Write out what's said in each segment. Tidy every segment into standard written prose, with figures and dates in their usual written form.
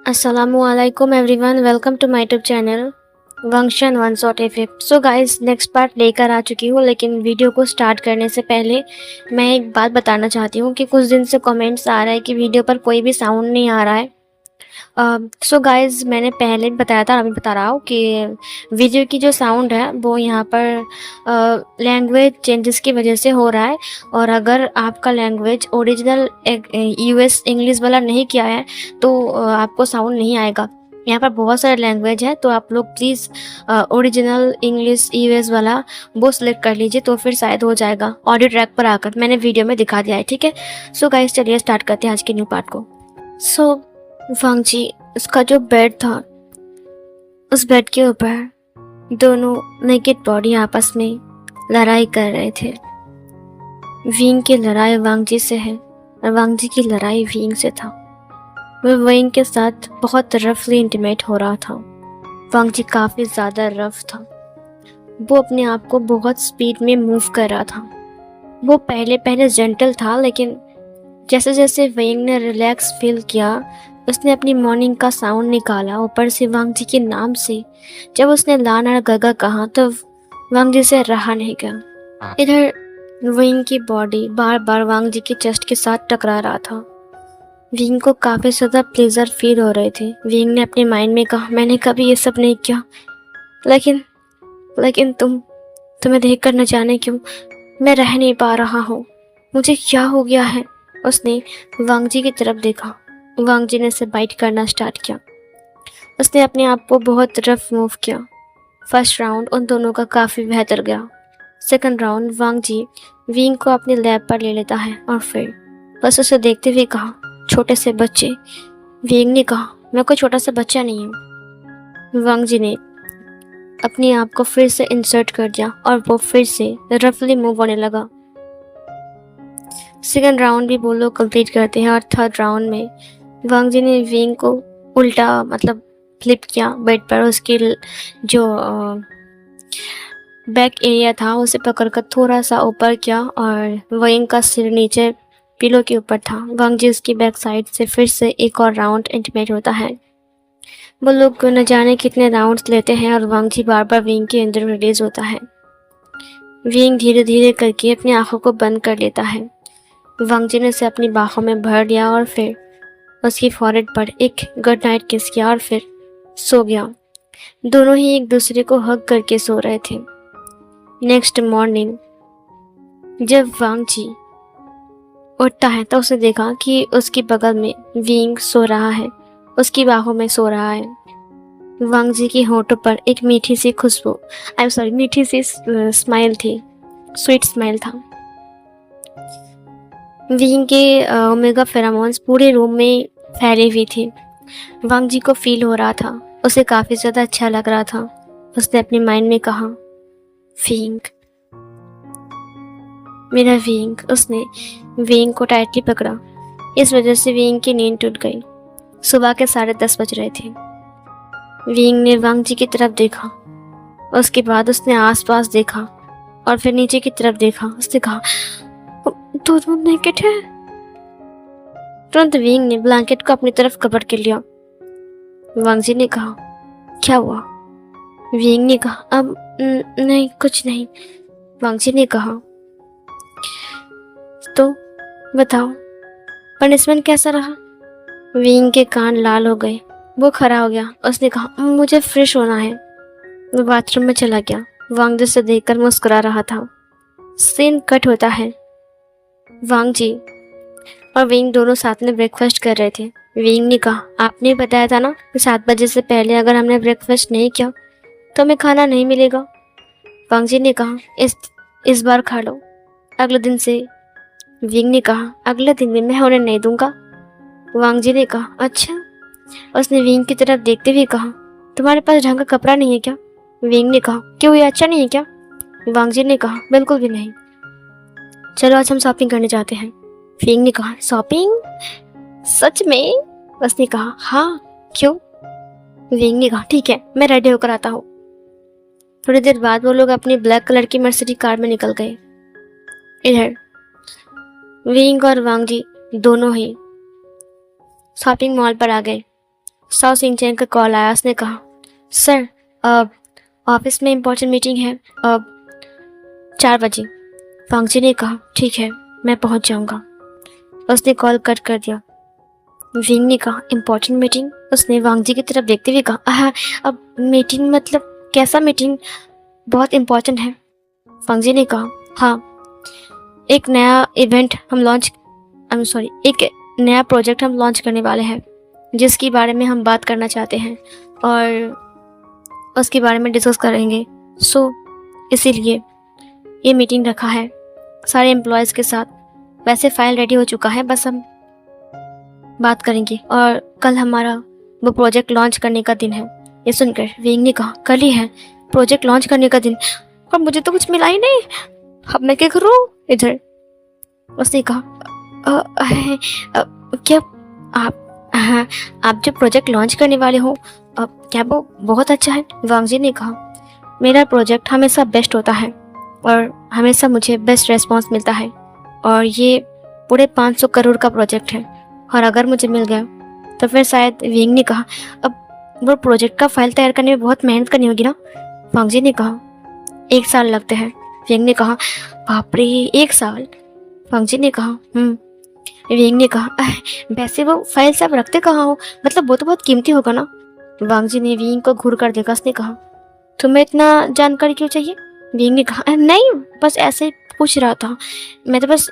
Assalamualaikum everyone, welcome to my YouTube channel वंशन वन सॉट एफ। सो गाइस, नेक्स्ट पार्ट लेकर आ चुकी हूँ, लेकिन वीडियो को स्टार्ट करने से पहले मैं एक बात बताना चाहती हूँ कि कुछ दिन से कमेंट्स आ रहा है कि वीडियो पर कोई भी साउंड नहीं आ रहा है। सो गाइस, मैंने पहले भी बताया था, अभी बता रहा हूँ कि वीडियो की जो साउंड है वो यहाँ पर लैंग्वेज चेंजेस की वजह से हो रहा है। और अगर आपका लैंग्वेज ओरिजिनल यूएस इंग्लिश वाला नहीं किया है तो आपको साउंड नहीं आएगा। यहाँ पर बहुत सारे लैंग्वेज है, तो आप लोग प्लीज़ ओरिजिनल इंग्लिश यूएस वाला वो सिलेक्ट कर लीजिए, तो फिर शायद हो जाएगा। ऑडियो ट्रैक पर आकर मैंने वीडियो में दिखा दिया है, ठीक है। सो गाइस, चलिए स्टार्ट करते हैं आज के न्यू पार्ट को। सो वांगजी, उसका जो बेड था, उस बेड के ऊपर दोनों नेकेड बॉडी आपस में लड़ाई कर रहे थे। विंग की लड़ाई वांगजी से है और वांगजी की लड़ाई विंग से था। वह विंग के साथ बहुत रफली इंटीमेट हो रहा था। वांगजी काफ़ी ज़्यादा रफ था। वो अपने आप को बहुत स्पीड में मूव कर रहा था। वो पहले पहले जेंटल था, लेकिन जैसे जैसे विंग ने रिलैक्स फील किया, उसने अपनी मॉर्निंग का साउंड निकाला। ऊपर से वांगजी के नाम से जब उसने लाना गगा कहा तो वांगजी से रहा नहीं गया। इधर विंग की बॉडी बार बार वांगजी के चेस्ट के साथ टकरा रहा था। विंग को काफ़ी ज़्यादा प्लेजर फील हो रहे थे। विंग ने अपने माइंड में कहा, मैंने कभी ये सब नहीं किया, लेकिन लेकिन तुम्हें देखकर न जाने क्यों मैं रह नहीं पा रहा हूँ। मुझे क्या हो गया है? उसने वांगजी की तरफ देखा। वांगजी ने उसे बाइट करना स्टार्ट किया। उसने अपने आप को बहुत रफ मूव किया। फर्स्ट राउंड उन दोनों का काफ़ी बेहतर गया। सेकंड राउंड वांगजी विंग को अपने लैब पर ले लेता है और फिर बस उसे देखते हुए कहा, छोटे से बच्चे। विंग ने कहा, मैं कोई छोटा सा बच्चा नहीं हूँ। वांगजी ने अपने आप को फिर से इंसर्ट कर दिया और वो फिर से रफली मूव होने लगा। सेकंड राउंड भी वो लोग कंप्लीट करते हैं और थर्ड राउंड में वांगजी ने विंग को उल्टा मतलब फ्लिप किया बेड पर। उसकी जो बैक एरिया था उसे पकड़कर थोड़ा सा ऊपर किया और विंग का सिर नीचे पिलो के ऊपर था। वांगजी उसकी बैक साइड से फिर से एक और राउंड इंटीमेट होता है। वो लोग न जाने कितने राउंड्स लेते हैं और वांगजी बार बार विंग के अंदर रिलीज होता है। विंग धीरे धीरे करके अपनी आंखों को बंद कर लेता है। वांगजी ने उसे अपनी बाहों में भर लिया और फिर उसकी फॉरहेड पर एक गुड नाइट किस किया और फिर सो गया। दोनों ही एक दूसरे को हग करके सो रहे थे। नेक्स्ट मॉर्निंग जब वांगजी उठता है तो उसे देखा कि उसके बगल में विंग सो रहा है, उसकी बाहों में सो रहा है। वांगजी की होठों पर एक मीठी सी खुशबू, मीठी सी स्माइल थी, स्वीट स्माइल था। विंग के ओमेगा फेरोमोन्स पूरे रूम में फैली हुई थी। वांगजी को फील हो रहा था, उसे काफ़ी ज़्यादा अच्छा लग रहा था। उसने अपने माइंड में कहा, विंग, मेरा विंग। उसने विंग को टाइटली पकड़ा। इस वजह से विंग की नींद टूट गई। सुबह के 10:30 बज रहे थे। विंग ने वांगजी की तरफ देखा, उसके बाद उसने आसपास देखा और फिर नीचे की तरफ देखा। उसने कहा, दोनों नेकेड है। तुरंत विंग ने ब्लैंकेट को अपनी तरफ कवर कर लिया। वांगजी ने कहा, क्या हुआ? विंग ने कहा, अब नहीं, कुछ नहीं। वांगजी ने कहा, तो बताओ पनिशमेंट कैसा रहा? विंग के कान लाल हो गए। वो खड़ा हो गया। उसने कहा, मुझे फ्रेश होना है। वो बाथरूम में चला गया। वांगजी से देखकर मुस्कुरा रहा था। सीन कट होता है। वांगजी और विंग दोनों साथ में ब्रेकफास्ट कर रहे थे। विंग ने कहा, आपने बताया था ना कि 7 बजे से पहले अगर हमने ब्रेकफास्ट नहीं किया तो हमें खाना नहीं मिलेगा। वांगजी ने कहा, इस बार खा लो, अगले दिन से। विंग ने कहा, अगले दिन भी मैं होने नहीं दूंगा। वांगजी ने कहा, अच्छा। उसने विंग की तरफ देखते हुए कहा, तुम्हारे पास ढंग का कपड़ा नहीं है क्या? विंग ने कहा, क्यों, ये अच्छा नहीं है क्या? वांगजी ने कहा, बिल्कुल भी नहीं। चलो आज हम शॉपिंग करने जाते हैं। विंग ने कहा, शॉपिंग? सच में? उसने कहा, हाँ, क्यों? विंग ने कहा, ठीक है, मैं रेडी होकर आता हूँ। थोड़ी देर बाद वो लोग अपनी ब्लैक कलर की मर्सिडीज कार में निकल गए। इधर विंग और वांगजी दोनों ही शॉपिंग मॉल पर आ गए। साओ सिंह चैन का कॉल आया। उसने कहा, सर ऑफिस में इम्पोर्टेंट मीटिंग है 4 बजे। वांग जी ने कहा, ठीक है, मैं पहुंच जाऊंगा। उसने कॉल कट कर दिया। विंग ने कहा, इम्पोर्टेंट मीटिंग? उसने वांग जी की तरफ देखते हुए कहा, हाँ, अब मीटिंग मतलब कैसा मीटिंग? बहुत इम्पोर्टेंट है। वांग जी ने कहा, हाँ, एक नया इवेंट हम लॉन्च एक नया प्रोजेक्ट हम लॉन्च करने वाले हैं, जिसके बारे में हम बात करना चाहते हैं और उसके बारे में डिस्कस करेंगे। सो इसीलिए ये मीटिंग रखा है सारे एम्प्लॉयज़ के साथ। वैसे फाइल रेडी हो चुका है, बस हम बात करेंगे और कल हमारा वो प्रोजेक्ट लॉन्च करने का दिन है। ये सुनकर विंग ने कहा, कल ही है प्रोजेक्ट लॉन्च करने का दिन? और मुझे तो कुछ मिला ही नहीं, अब मैं क्या करूँ इधर? उसने कहा, क्या आप जो प्रोजेक्ट लॉन्च करने वाले हो, क्या वो बहुत अच्छा है? वांग जी ने कहा, मेरा प्रोजेक्ट हमेशा बेस्ट होता है और हमेशा मुझे बेस्ट रेस्पॉन्स मिलता है, और ये पूरे 500 करोड़ का प्रोजेक्ट है, और अगर मुझे मिल गया तो फिर शायद। विंग ने कहा, अब वो प्रोजेक्ट का फाइल तैयार करने में बहुत मेहनत करनी होगी ना? वांग जी ने कहा, 1 साल लगते हैं। विंग ने कहा, बाप रे, 1 साल? वांग जी ने कहा, विंग ने कहा, वैसे वो फाइल सब रखते कहाँ हो? मतलब वो तो बहुत कीमती होगा ना? वांग जी ने विंग को घूर कर देखा। उसने कहा, तुम्हें इतना जानकारी क्यों चाहिए? विंग ने कहा, नहीं, बस ऐसे ही पूछ रहा था, मैं तो बस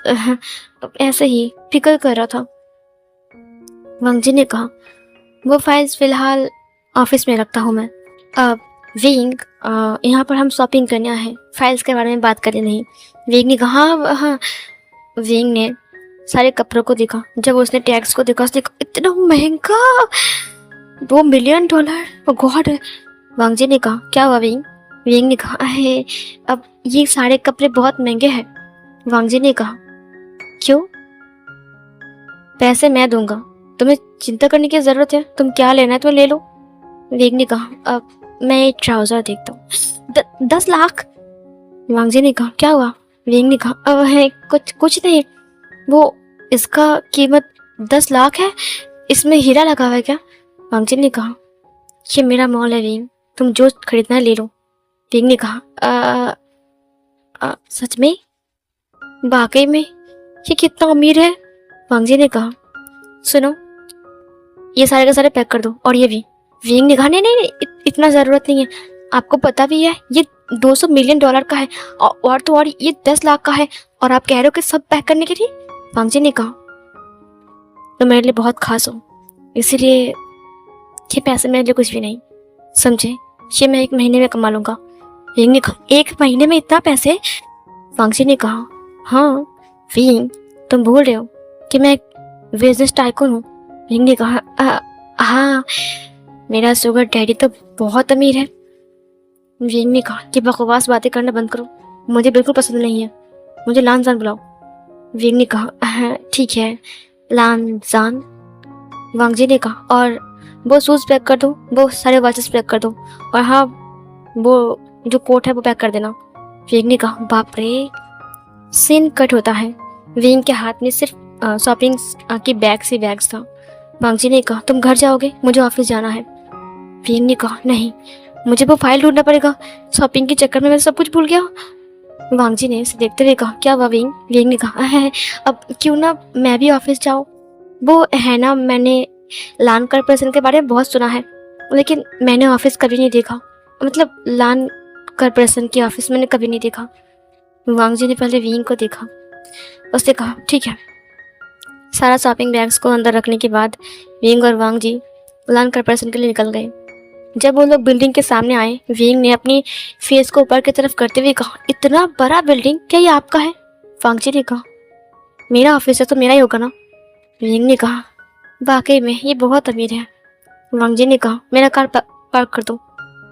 ऐसे ही फिक्र कर रहा था। वांग जी ने कहा, वो फाइल्स फिलहाल ऑफिस में रखता हूँ मैं। विंग, यहाँ पर हम शॉपिंग करने आए हैं, फाइल्स के बारे में बात करें नहीं। विंग ने कहा, हाँ। विंग ने सारे कपड़ों को देखा। जब उसने टैग्स को देखा, उसने कहा, इतना महंगा, $2 मिलियन? गॉड! वांग जी ने कहा, क्या हुआ विंग? विंग ने कहा, है अब ये सारे कपड़े बहुत महंगे हैं। वांग जी ने कहा, क्यों? पैसे मैं दूंगा, तुम्हें चिंता करने की जरूरत है, तुम क्या लेना है तो ले लो। विंग ने कहा, अब मैं एक ट्राउजर देखता हूँ। 10 लाख? वांग जी ने कहा, क्या हुआ? विंग ने कहा, अब है कुछ नहीं, वो इसका कीमत 10 लाख है, इसमें हीरा लगा हुआ है क्या? वांग जी ने कहा, ये मेरा मॉल है विंग, तुम जो खरीदना है ले लो। विंग ने कहा, सच में? वाकई में? ये कितना अमीर है? वांग जी ने कहा, सुनो, ये सारे के सारे पैक कर दो, और ये भी। विंग ने कहा, नहीं, इतना ज़रूरत नहीं है, आपको पता भी है ये $200 मिलियन का है, और तो और ये 10 लाख का है, और आप कह रहे हो कि सब पैक करने के लिए? वांग जी ने कहा, तो मेरे लिए बहुत खास हो, इसीलिए ये पैसे मेरे लिए कुछ भी नहीं, समझे? ये मैं 1 महीने में कमा लूँगा। विंग ने कहा, 1 महीने में इतना पैसे? वांग जी ने कहा, हाँ विंग, तुम भूल रहे हो कि मैं एक बिजनेस टाइकून हूँ। विंग ने कहा, हाँ, मेरा शुगर डैडी तो बहुत अमीर है। विंग ने कहा, कि बकवास बातें करना बंद करो, मुझे बिल्कुल पसंद नहीं है, मुझे लान जान बुलाओ। विंग ने कहा, हाँ ठीक है, लान जान। वांग जी ने कहा, और वो शूज़ पैक कर दो, वो सारे वॉचेस पैक कर दो, और हाँ, वो जो कोट है वो पैक कर देना। विंग ने कहा, बाप रे। सीन कट होता है। विंग के हाथ में सिर्फ शॉपिंग की बैग्स था। वांग जी ने कहा, तुम घर जाओगे, मुझे ऑफिस जाना है। विंग ने कहा, नहीं, मुझे वो फाइल ढूंढना पड़ेगा, शॉपिंग के चक्कर में मैं सब कुछ भूल गया। वांग जी ने इसे देखते हुए कहा, क्या हुआ विंग? विंग ने कहा, है अब क्यों ना मैं भी ऑफिस जाऊँ? वो है ना, मैंने लान कॉर्पोरेशन के बारे में बहुत सुना है, लेकिन मैंने ऑफिस कभी नहीं देखा, मतलब लान कॉर्पोरेशन की ऑफिस मैंने कभी नहीं देखा। वांग जी ने पहले विंग को देखा, उसने कहा, ठीक है। सारा शॉपिंग बैग्स को अंदर रखने के बाद विंग और वांग जी लान कॉर्पोरेशन के लिए निकल गए। जब वो लोग बिल्डिंग के सामने आए, विंग ने अपनी फेस को ऊपर की तरफ करते हुए कहा, इतना बड़ा बिल्डिंग, क्या ये आपका है? वांग जी ने कहा, मेरा ऑफिस है तो मेरा ही होगा ना। विंग ने कहा, वाकई में ये बहुत अमीर है। वांग जी ने कहा, मेरा कार पार्क कर दो।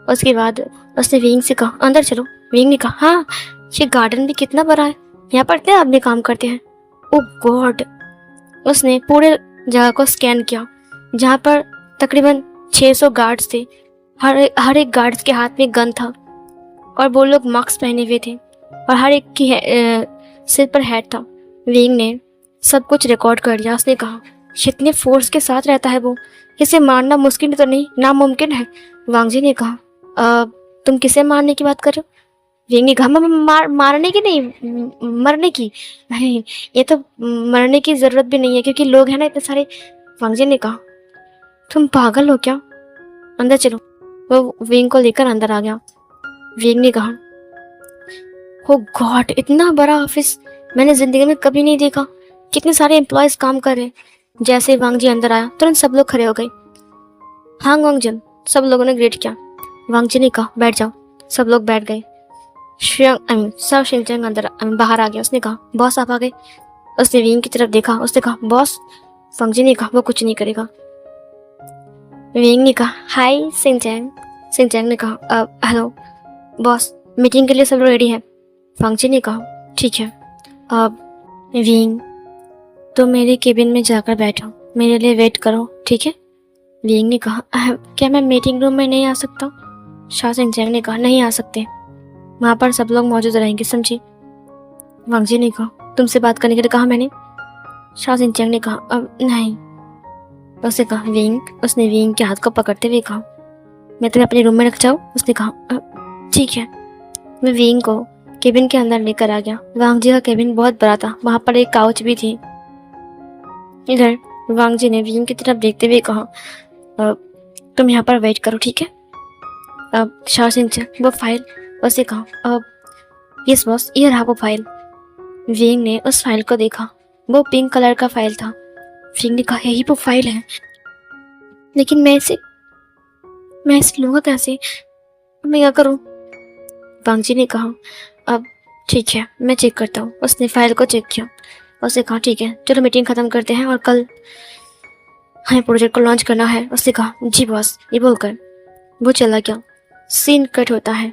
उसके बाद उसने विंग से कहा, अंदर चलो। विंग ने कहा, हाँ, ये गार्डन भी कितना बड़ा है, यहाँ पर इतने आदमी काम करते हैं। ओह गॉड! उसने पूरे जगह को स्कैन किया, जहाँ पर तकरीबन 600 गार्ड्स थे। हर एक गार्ड्स के हाथ में गन था, और वो लोग मास्क पहने हुए थे, और हर एक की सिर पर हैट था। विंग ने सब कुछ रिकॉर्ड कर लिया। उसने कहा, इतने फोर्स के साथ रहता है वो, इसे मारना मुश्किल तो नहीं, नामुमकिन है। वांग जी ने कहा, तुम किसे मारने की बात कर रहे हो? विंग ने कहा, मारने की नहीं, मरने की। नहीं, ये तो मरने की जरूरत भी नहीं है क्योंकि लोग हैं ना इतने सारे। वांग जी ने कहा, तुम पागल हो क्या? अंदर चलो। वो विंग को लेकर अंदर आ गया। विंग ने कहा, ओ गॉड, इतना बड़ा ऑफिस मैंने जिंदगी में कभी नहीं देखा। कितने सारे एम्प्लॉयज काम कर रहे हैं। जैसे ही वांग जी अंदर आया तुरंत सब लोग खड़े हो गए। हाँ वांग जन, सब लोगों ने ग्रेट किया। वांग जी ने कहा, बैठ जाओ। सब लोग बैठ गए। सब शिनचैंग अंदर बाहर आ गया। उसने कहा, बॉस आप आ गए। उसने विंग की तरफ देखा। उसने कहा, बॉस? वांग जी ने कहा, वो कुछ नहीं करेगा। विंग ने कहा, हाय शिनचैंग। शिनचैंग ने कहा, हेलो बॉस, मीटिंग के लिए सब लोग रेडी है। वांग जी ने कहा, ठीक है। अब विंग, तो मेरे केबिन में जाकर बैठो, मेरे लिए वेट करो, ठीक है? विंग ने कहा, क्या मैं मीटिंग रूम में नहीं आ सकता? शाह शिनचैंग ने कहा, नहीं आ सकते, वहाँ पर सब लोग मौजूद रहेंगे, समझी? वांग जी ने कहा, तुमसे बात करने के लिए कहा मैंने। शाह शिनचैंग ने कहा, अब नहीं। उसने कहा, विंग। उसने विंग के हाथ को पकड़ते हुए कहा, मैं तुम्हें अपने रूम में रख जाऊँ? उसने कहा, ठीक है। मैं विंग को केबिन के अंदर लेकर आ गया। वांग जी का केबिन बहुत बड़ा था, वहाँ पर एक काउच भी थी। इधर वांग जी ने विंग की तरफ देखते हुए कहा, तुम यहाँ पर वेट करो, ठीक है? अब शाह शिनचैंग, वो फाइल। उसे कहा, अब यस बॉस, ये रहा वो फाइल। विंग ने उस फाइल को देखा। वो पिंक कलर का फाइल था। विंग ने कहा, यही वो फाइल है, लेकिन मैं इसे लूंगा कैसे? मैं क्या करूं? वांग जी ने कहा, अब ठीक है, मैं चेक करता हूँ। उसने फाइल को चेक किया। उसने कहा, ठीक है, चलो मीटिंग खत्म करते हैं और कल हमें प्रोजेक्ट को लॉन्च करना है। उसने कहा, जी बॉस। ये बोलकर वो चला गया। सीन कट होता है।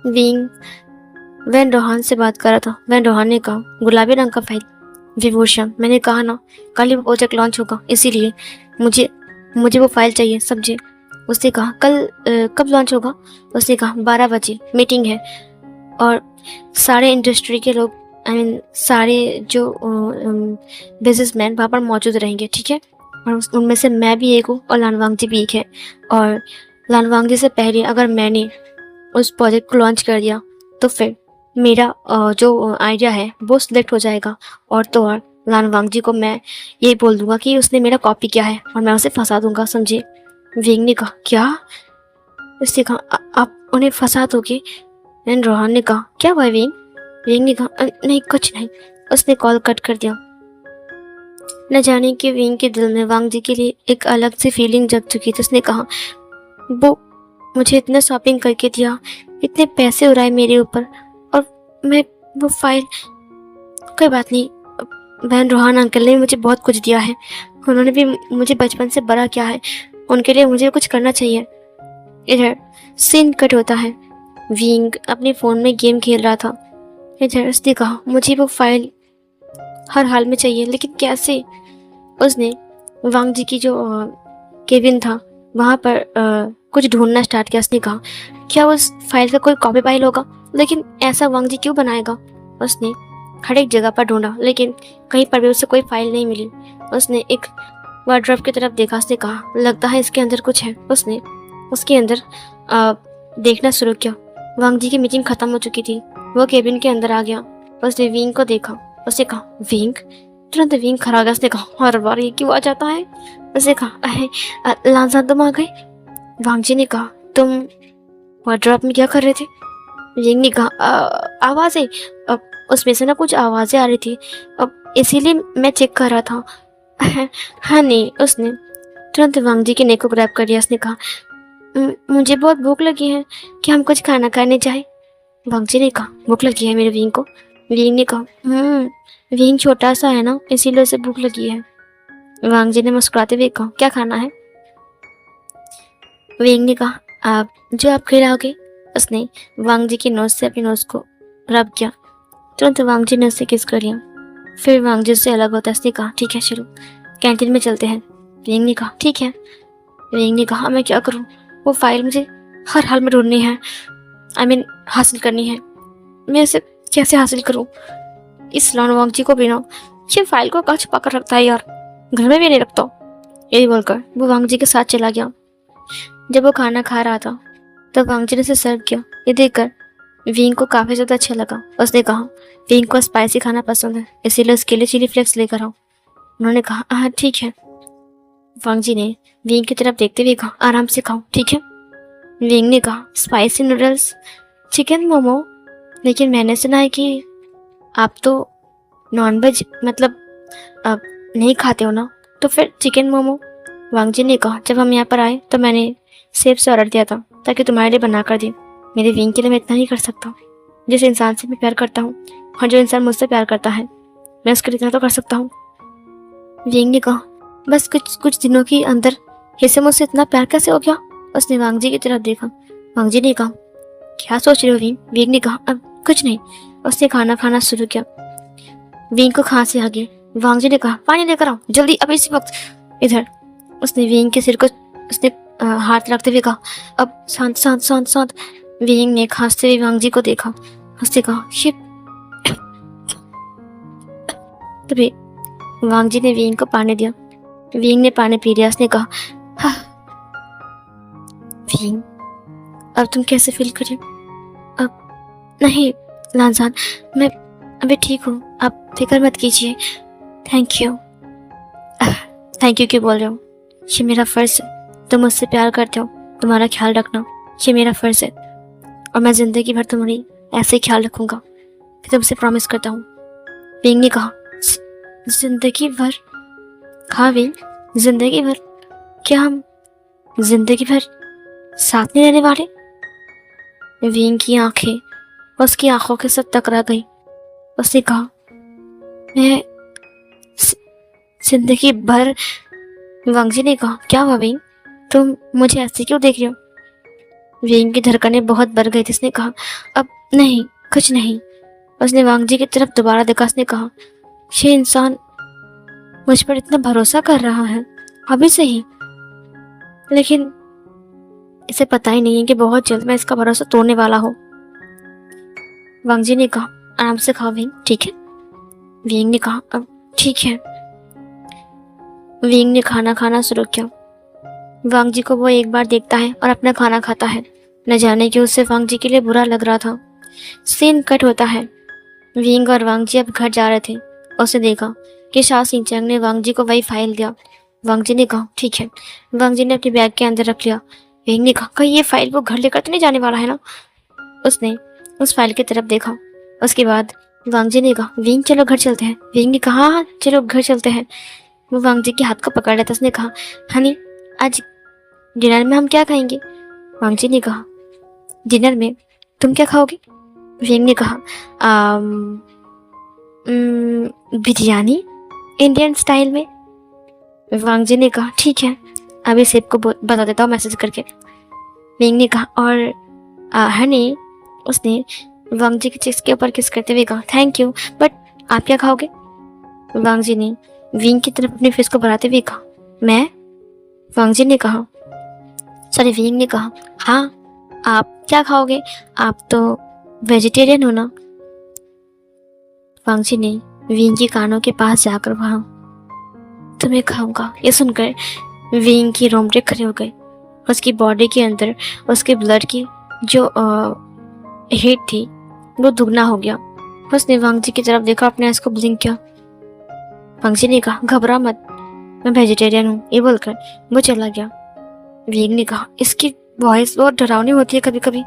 विंग वैन रोहान से बात कर रहा था। वैन रोहान ने कहा, गुलाबी रंग का फाइल। विभूषण, मैंने कहा ना कल ही वो प्रोजेक्ट लॉन्च होगा, इसीलिए मुझे वो फाइल चाहिए, समझे? उसने कहा, कब लॉन्च होगा? उसने कहा, 12 बजे मीटिंग है और सारे इंडस्ट्री के लोग, सारे जो बिजनेसमैन वहाँ पर मौजूद रहेंगे, ठीक है? और उनमें से मैं भी एक हूँ और लानवांग जी भी एक है। और लानवांग जी से पहले अगर मैंने उस प्रोजेक्ट को लॉन्च कर दिया तो फिर मेरा जो आइडिया है वो सिलेक्ट हो जाएगा। और तो और लानवांग जी को मैं ये बोल दूंगा कि उसने मेरा कॉपी किया है और मैं उसे फंसा दूंगा, समझे? विंग ने कहा, क्या? उसने कहा, आप उन्हें फंसा दोगे? एंड रोहान ने कहा, क्या हुआ विंग? विंग ने कहा, नहीं कुछ नहीं। उसने कॉल कट कर दिया। न जाने कि विंग के दिल में वांग जी के लिए एक अलग सी फीलिंग जग चुकी थी। उसने कहा, वो मुझे इतना शॉपिंग करके दिया, इतने पैसे उड़ाए मेरे ऊपर, और मैं वो फाइल। कोई बात नहीं, बहन रोहान अंकल ने मुझे बहुत कुछ दिया है, उन्होंने भी मुझे बचपन से बड़ा किया है, उनके लिए मुझे कुछ करना चाहिए। इधर सीन कट होता है। विंग अपने फ़ोन में गेम खेल रहा था। इधर उसने कहा, मुझे वो फाइल हर हाल में चाहिए, लेकिन कैसे? उसने वांग जी की जो केबिन था वहाँ पर कुछ ढूंढना स्टार्ट किया। उसने कहा, क्या उस फाइल का कोई कॉपी फाइल होगा? लेकिन ऐसा वांग जी क्यों बनाएगा? उसने हर एक जगह पर ढूंढा, लेकिन कहीं पर भी उसे कोई फाइल नहीं मिली। उसने एक वार्डरोब की तरफ देखा। उसने कहा, लगता है इसके अंदर कुछ है। उसने उसके अंदर देखना शुरू किया। वांग जी की मीटिंग खत्म हो चुकी थी। वो केबिन के अंदर आ गया। उसने विंग को देखा। उसने कहा, विंग? तुरंत विंग खड़ा हो गया। उसने कहा, हर बार ये क्यों आ जाता है? उसने कहा, लांसा तुम आ गए? वांग जी ने कहा, तुम वार्डरोब में क्या कर रहे थे? विंग ने कहा, आवाज़ें, उसमें से ना कुछ आवाज़ें आ रही थी, अब इसीलिए मैं चेक कर रहा था। हाँ नहीं। उसने तुरंत वांग जी के नेक को ग्रैब कर लिया। उसने कहा, मुझे बहुत भूख लगी है, क्या हम कुछ खाना खाने जाए? वांग जी ने कहा, भूख लगी है मेरे विंग को? विंग ने कहा, विंग छोटा सा है ना, इसीलिए उसे भूख लगी है। वांग जी ने मुस्कुराते हुए कहा, क्या खाना है? विंग ने कहा, आप जो आप खिलाओगे। उसने वांग जी की नोज से अपनी नोज को रब किया। तुरंत वांग जी ने उससे किस कर लिया। फिर वांग जी से अलग होता है। उसने कहा, ठीक है चलो कैंटीन में चलते हैं। विंग ने कहा, ठीक है। विंग ने कहा, मैं क्या करूं? वो फाइल मुझे हर हाल में ढूंढनी है, हासिल करनी है। मैं इसे कैसे हासिल करूं? इस लानवांग जी को बिना ये फाइल को कहाँ छुपा कर रखता है यार। घर में भी नहीं रखता। यही बोलकर वो वांग जी के साथ चला गया। जब वो खाना खा रहा था तब वांग जी ने उसे सर्व किया। ये देखकर विंग को काफ़ी ज़्यादा अच्छा लगा। उसने कहा विंग को स्पाइसी खाना पसंद है, इसीलिए उसके लिए चिली फ्लेक्स लेकर आओ। उन्होंने कहा हाँ ठीक है। वांग जी ने विंग की तरफ देखते हुए कहा आराम से खाओ, ठीक है। विंग ने कहा स्पाइसी नूडल्स, चिकन मोमो, लेकिन मैंने सुना है कि आप तो नॉनवेज मतलब आप नहीं खाते हो ना, तो फिर चिकन मोमो। वांग जी ने कहा जब हम यहाँ पर आए तो मैंने सेफ से ऑर्डर दिया था ताकि तुम्हारे लिए बना कर दी। मेरे विंग के लिए मैं इतना नहीं कर सकता। जिस इंसान से मैं प्यार करता हूँ और जो इंसान मुझसे प्यार करता है, मैं उसके लिए इतना तो कर सकता हूँ। विंग ने कहा बस कुछ दिनों के अंदर इसे मुझसे इतना प्यार कैसे हो गया। उसने वांग जी की तरफ देखा। वांग जी ने कहा क्या सोच रहे हो विंग। विंग ने कहा अब कुछ नहीं। उसने खाना खाना शुरू किया। विंग को खांसी आ गई। वांग जी ने कहा पानी लेकर आओ जल्दी, अब इसी वक्त। इधर उसने विंग के सिर को उसने हाथ रखते हुए कहा अब शांत शांत शांत शांत। विंग ने खांसते हुए वांग जी को देखा। उसने कहा शिट। तभी वांग जी ने विंग को पानी दिया। विंग ने पानी पी लिया। उसने कहा हाँ। विंग अब तुम कैसे फील कर रहे हो। अब नहीं लानजान, मैं अभी ठीक हूँ, आप फिक्र मत कीजिए। Thank you. थैंक यू क्यों बोल रहे हो, ये मेरा फ़र्ज़ है। तुम मुझसे प्यार करते हो, तुम्हारा ख्याल रखना ये मेरा फ़र्ज़ है, और मैं ज़िंदगी भर तुम्हारी ऐसे ही ख्याल रखूँगा, कि तुमसे प्रॉमिस करता हूँ। विंग ने कहा जिंदगी भर। हाँ विंग, जिंदगी भर। क्या हम जिंदगी भर साथ नहीं रहने वाले। विंग की आंखें उसकी आंखों के साथ टकरा गई। उसने कहा मैं जिंदगी भर। वांग जी ने कहा क्या हुआ विंग, तुम मुझे ऐसे क्यों देख रहे हो। विंग की धड़कनें बहुत बढ़ गई थी। उसने कहा अब नहीं, कुछ नहीं। उसने वांग जी की तरफ दोबारा देखा। उसने कहा ये इंसान मुझ पर इतना भरोसा कर रहा है अभी से ही, लेकिन इसे पता ही नहीं है कि बहुत जल्द मैं इसका भरोसा तोड़ने वाला हूँ। वांग जी ने कहा आराम से खाओ विंग, ठीक है। विंग ने कहा अब ठीक है। विंग ने खाना खाना शुरू किया। वांग जी को वो एक बार देखता है और अपना खाना खाता है। न जाने कि उससे वांग जी के लिए बुरा लग रहा था। सीन कट होता है। विंग और वांग जी अब घर जा रहे थे। उसने देखा कि शा सिंचैंग ने वांग जी को वही फाइल दिया। वांग जी ने कहा ठीक है। वांग जी ने अपने बैग के अंदर रख लिया। विंग ने कहा कहीं ये फाइल वो घर लेकर तो नहीं जाने वाला है ना। उसने उस फाइल की तरफ देखा। उसके बाद वांग जी ने कहा विंग चलो घर चलते हैं। विंग ने कहा हाँ चलो घर चलते हैं। वो वांग जी के हाथ को पकड़ लेता। उसने कहा हनी आज डिनर में हम क्या खाएंगे। वांग जी ने कहा डिनर में तुम क्या खाओगे। विंग ने कहा बिरयानी इंडियन स्टाइल में। वांग जी ने कहा ठीक है, अभी सेब को बता देता हूँ मैसेज करके। विंग ने कहा और हनी। उसने वांग जी के चेस्ट के ऊपर किस करते हुए कहा थैंक यू, बट आप क्या खाओगे। वांग जी ने विंग की तरफ अपने फेस को बढ़ाते हुए कहा मैं। वांग जी ने कहा सॉरी विंग ने कहा हाँ आप क्या खाओगे, आप तो वेजिटेरियन हो ना। वांग जी ने विंग के कानों के पास जाकर कहा तुम्हें खाऊंगा। ये सुनकर विंग की रोंगटे खड़े हो गए। उसकी बॉडी के अंदर उसके ब्लड की जो हीट थी वो दुगना हो गया। उसने वांग जी की तरफ देखा, अपने आंख को ब्लिंक किया। वांग जी ने कहा घबरा मत, मैं वेजिटेरियन हूँ। ये बोलकर वो चला गया। विंग ने कहा इसकी वॉइस बहुत डरावनी होती है कभी कभी।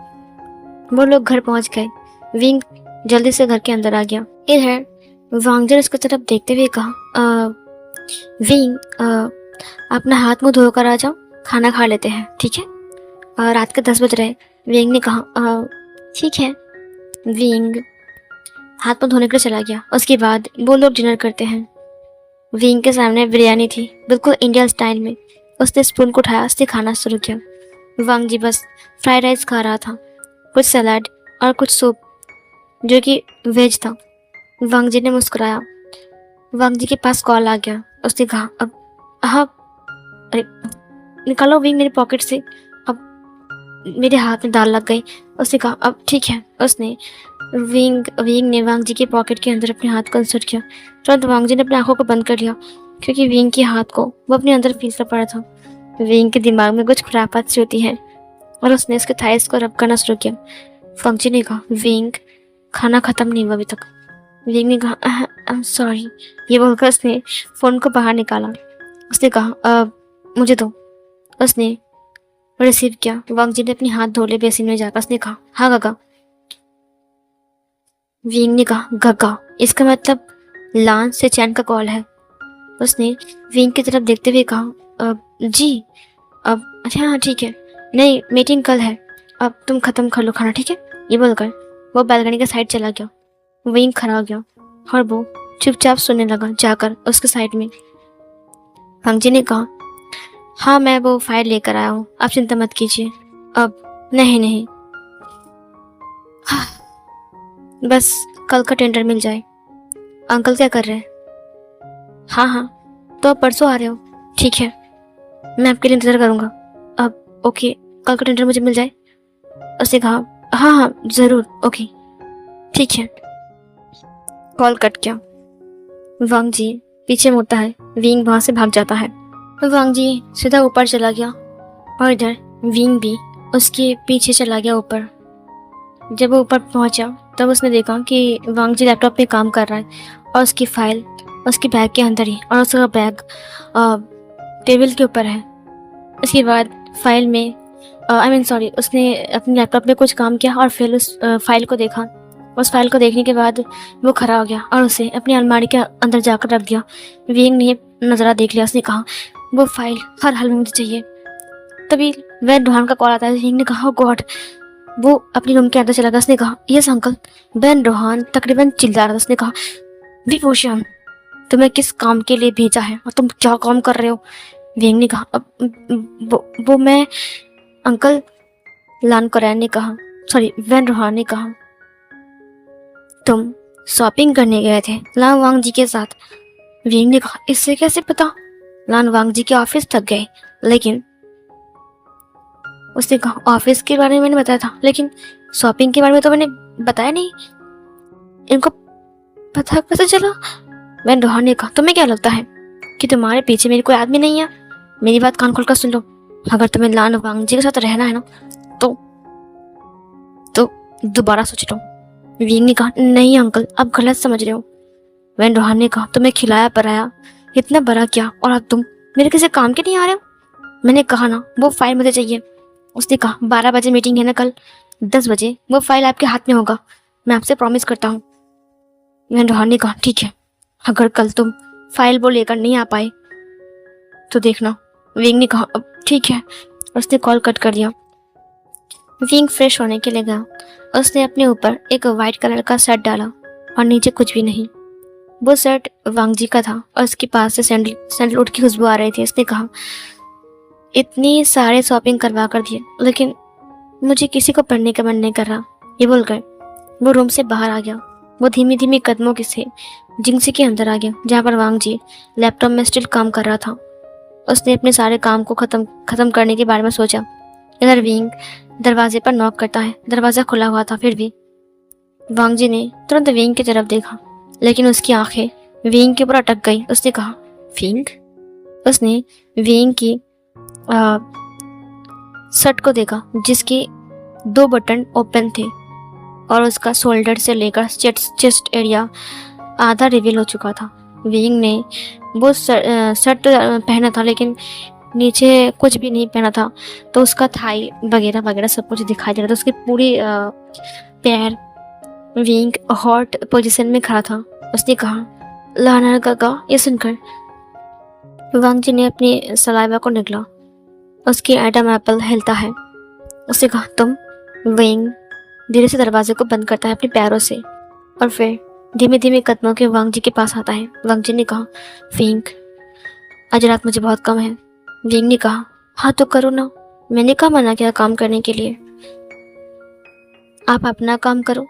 वो लोग घर पहुंच गए। विंग जल्दी से घर के अंदर आ गया। इधर वांग जी ने उसकी तरफ देखते हुए कहा विंग अपना हाथ मुंह धोकर आ जाओ, खाना खा लेते हैं ठीक है। रात के 10 बज रहे। विंग ने कहा ठीक है। विंग हाथ मुंह धोने के लिए चला गया। उसके बाद वो लोग डिनर करते हैं। विंग के सामने बिरयानी थी, बिल्कुल इंडियन स्टाइल में। उसने स्पून को उठाया, उसने खाना शुरू किया। वांग जी बस फ्राइड राइस खा रहा था, कुछ सलाद और कुछ सूप जो कि वेज था। वांग जी ने मुस्कुराया। वांग जी के पास कॉल आ गया। उसने कहा अब हाँ, अरे निकालो विंग मेरी पॉकेट से, अब मेरे हाथ में दाल लग गई। उसने कहा अब ठीक है। उसने विंग ने वांग जी के पॉकेट के अंदर अपने हाथ को इंसर्ट किया। तुरंत वांग जी ने अपनी आंखों को बंद कर लिया। क्योंकि विंग के हाथ को वो अपने अंदर फीसला पड़ा था। विंग के दिमाग में कुछ खुरापात सी होती है और उसने उसके थाइस को रब करना शुरू किया। फंक्ची ने कहा, विंग खाना खत्म नहीं हुआ अभी तक। विंग ने कहा, आई एम सॉरी। ये बोलकर उसने फ़ोन को बाहर निकाला। उसने कहा, मुझे दो। उसने रिसीव किया। वांग जी ने अपने हाथ धो ले बेसिन में जाकर। उसने कहा, हाँ गगा। विंग ने कहा, गगा इसका मतलब लान से चैन का कॉल है। उसने विंग की तरफ देखते हुए कहा, जी अब अच्छा हाँ ठीक है, नहीं मीटिंग कल है, अब तुम खत्म कर लो खाना, ठीक है। ये बोलकर वो बैलकनी के साइड चला गया। विंग खड़ा हो गया और वो चुपचाप सुनने लगा जाकर उसके साइड में। वांग जी ने कहा, हाँ मैं वो फाइल लेकर आया हूँ, आप चिंता मत कीजिए। अब नहीं नहीं, हाँ, बस कल का टेंडर मिल जाए। अंकल क्या कर रहे हैं? हाँ हाँ, तो आप परसों आ रहे हो? ठीक है, मैं आपके लिए इंतज़ार करूँगा। अब ओके, कल का टेंडर मुझे मिल जाए। उसने कहा, हाँ हाँ ज़रूर, ओके ठीक है। कॉल कट गया। वांग जी पीछे मुड़ता है। विंग वहाँ से भाग जाता है। वांग जी सीधा ऊपर चला गया और इधर विंग भी उसके पीछे चला गया ऊपर। जब वो ऊपर पहुंचा तब उसने देखा कि वांग जी लैपटॉप पे काम कर रहा है और उसकी फाइल उसके बैग के अंदर ही, और उसका बैग टेबल के ऊपर है। उसके बाद फाइल में सॉरी, उसने अपने लैपटॉप में कुछ काम किया और फिर उस फाइल को देखा। उस फाइल को देखने के बाद वो खड़ा हो गया और उसे अपनी अलमारी के अंदर जाकर रख दिया। विंग ने नज़ारा देख लिया। उसने कहा, वो फाइल हर हाल में मुझे चाहिए। तभी वह रोहान का कॉल आता है। विंग ने कहा, गॉड। वो अपनी रूम के अंदर चला गया। उसने कहा, यस अंकल। बेन रोहान तकरीबन चिल्ला रहा था। उसने कहा, डिवोशन, तुम्हें किस काम के लिए भेजा है और तुम क्या काम कर रहे हो? विंग ने कहा, वो मैं अंकल। लान कोरैन ने कहा, सॉरी वेन रोहान ने कहा, तुम शॉपिंग करने गए थे लान वांग जी के साथ। विंग ने कहा, इससे कैसे पता? लान वांग जी के ऑफिस तक गए, लेकिन उसने कहा, ऑफिस के बारे में मैंने बताया था, लेकिन शॉपिंग के बारे में तो मैंने बताया नहीं। इनको पता कैसे चला? वेन रोहान ने कहा, तुम्हें क्या लगता है कि तुम्हारे पीछे मेरी कोई आदमी नहीं है? मेरी बात कान खोलकर सुन लो। अगर तुम्हें लान वांग जी के साथ रहना है ना, तो दोबारा सोच लो। विंग ने कहा, नहीं अंकल, आप गलत समझ रहे हो। वेन रोहान ने कहा, तुम्हें खिलाया पराया इतना बड़ा क्या, और अब तुम मेरे किसी काम के नहीं आ रहे हो? मैंने कहा ना, वो फाइल मुझे चाहिए। उसने कहा, 12 बजे मीटिंग है ना कल, 10 बजे वो फाइल आपके हाथ में होगा, मैं आपसे प्रॉमिस करता हूँ। वेन रोहान ने कहा, ठीक है, अगर कल तुम फाइल वो लेकर नहीं आ पाए तो देखना। विंग ने कहा, अब ठीक है। उसने कॉल कट कर दिया। विंग फ्रेश होने के लिए गया। उसने अपने ऊपर एक वाइट कलर का शर्ट डाला और नीचे कुछ भी नहीं। वो शर्ट वांग जी का था और उसके पास से सैंडलवुड की खुशबू आ रही थी। उसने कहा, इतनी सारे शॉपिंग करवा कर दिए, लेकिन मुझे किसी को पढ़ने का मन नहीं कर रहा। ये बोलकर वो रूम से बाहर आ गया। वो धीमी धीमी कदमों के से जिंगसी के अंदर आ गया, जहाँ पर वांग जी लैपटॉप में स्टिल काम कर रहा था। उसने अपने सारे काम को खत्म करने के बारे में सोचा। इधर विंग दरवाजे पर नॉक करता है। दरवाज़ा खुला हुआ था, फिर भी वांग जी ने तुरंत विंग की तरफ देखा, लेकिन उसकी आंखें विंग के ऊपर अटक गई। उसने कहा, विंग? उसने विंग की शर्ट को देखा, जिसके 2 बटन ओपन थे और उसका शोल्डर से लेकर चेस्ट एरिया आधा रिवील हो चुका था। विंग ने वो शर्ट पहना था, लेकिन नीचे कुछ भी नहीं पहना था, तो उसका थाई वगैरह वगैरह सब कुछ दिखाई दे रहा था। उसकी पूरी पैर। विंग हॉट पोजीशन में खड़ा था। उसने कहा, लाना काका। ये सुनकर वांग जी ने अपनी सलाइवा को निकला। उसकी एडम एप्पल हिलता है। उसने कहा, तुम? विंग धीरे से दरवाजे को बंद करता है अपने पैरों से और फिर धीमे धीमे कदमों के वांग जी के पास आता है। वांग जी ने कहा, विंग आज रात मुझे बहुत कम है। विंग ने कहा, हाँ तो करो ना, मैंने कहा मना किया काम करने के लिए। आप अपना काम करो,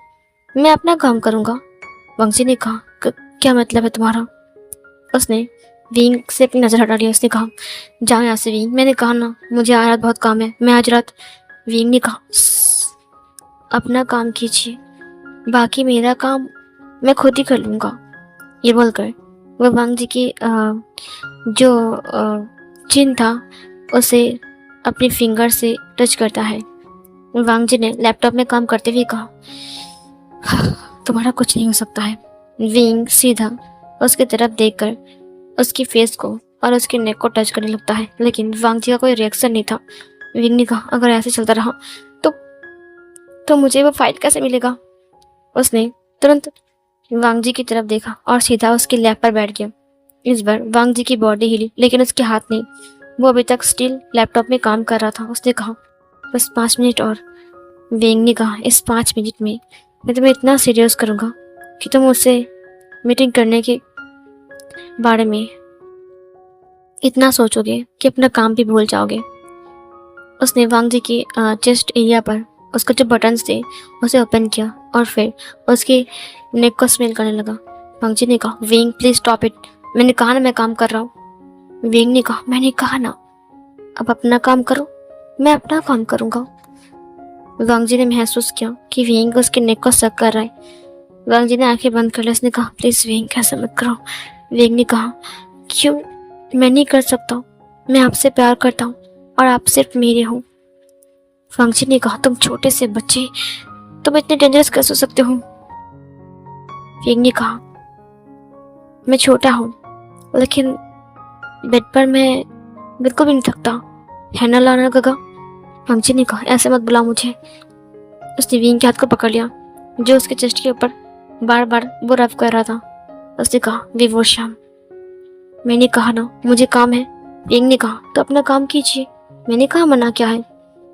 मैं अपना काम करूँगा। वांग जी ने कहा, क्या मतलब है तुम्हारा? उसने विंग से अपनी नज़र हटा लिया। उसने कहा, जाओ यहाँ से विंग, मैंने कहा ना मुझे आज रात बहुत काम है, मैं आज रात। विंग ने कहा, अपना काम कीजिए, बाकी मेरा काम मैं खुद ही कर लूँगा। ये बोलकर वो वांग जी की जो चिन्ह था उसे अपनी फिंगर से टच करता है। वांग जी ने लैपटॉप में काम करते हुए कहा, तुम्हारा कुछ नहीं हो सकता है। विंग सीधा उसकी तरफ देखकर उसकी फेस को और उसके नेक को टच करने लगता है, लेकिन वांग जी का कोई रिएक्शन नहीं था। विंग ने कहा, अगर ऐसे चलता रहा तो मुझे वो फाइल कैसे मिलेगा। उसने तुरंत वांग जी की तरफ देखा और सीधा उसके लैप पर बैठ गया। इस बार वांग जी की बॉडी हिली, लेकिन उसके हाथ नहीं। वो अभी तक स्टिल लैपटॉप में काम कर रहा था। उसने कहा, बस 5 मिनट और। वेंग ने कहा, इस 5 मिनट में मैं तुम्हें इतना सीरियस करूँगा कि तुम मुझसे मीटिंग करने के बारे में इतना सोचोगे कि अपना काम भी भूल जाओगे। उसने वांग जी की चेस्ट एरिया पर उसका जो बटन्स थे उसे ओपन किया और फिर उसके नेक को स्मेल करने लगा। वांग जी ने कहा, वेंग प्लीज स्टॉप इट। मैंने कहा ना मैं काम कर रहा हूँ। वेंग ने कहा, मैंने कहा ना, अब अपना काम करो, मैं अपना काम करूँगा। वांग जी ने महसूस किया कि वेंग उसके नेक को सक कर रहा है। वांग जी ने आंखें बंद कर ली। उसने कहा, प्लीज वेंग ऐसा मत करो। वेंग ने कहा, क्यों, मैं नहीं कर सकता, मैं आपसे प्यार करता हूँ और आप सिर्फ मेरे हो। वांग जी ने कहा, तुम छोटे से बच्चे, तुम इतने डेंजरस कैसे हो सकते हो। वेंग ने कहा, मैं छोटा हूँ लेकिन बेड पर मैं बिल्कुल भी नहीं थकता, है ना लाना गगा। वांग जी ने कहा, ऐसे मत बुलाओ मुझे। उसने वेंग के हाथ को पकड़ लिया जो उसके चेस्ट के ऊपर बार बार वो रब कर रहा था। उसने कहा, विवो श्याम, मैंने कहा ना मुझे काम है। वेंग ने कहा, तो अपना काम कीजिए, मैंने कहा मना क्या है।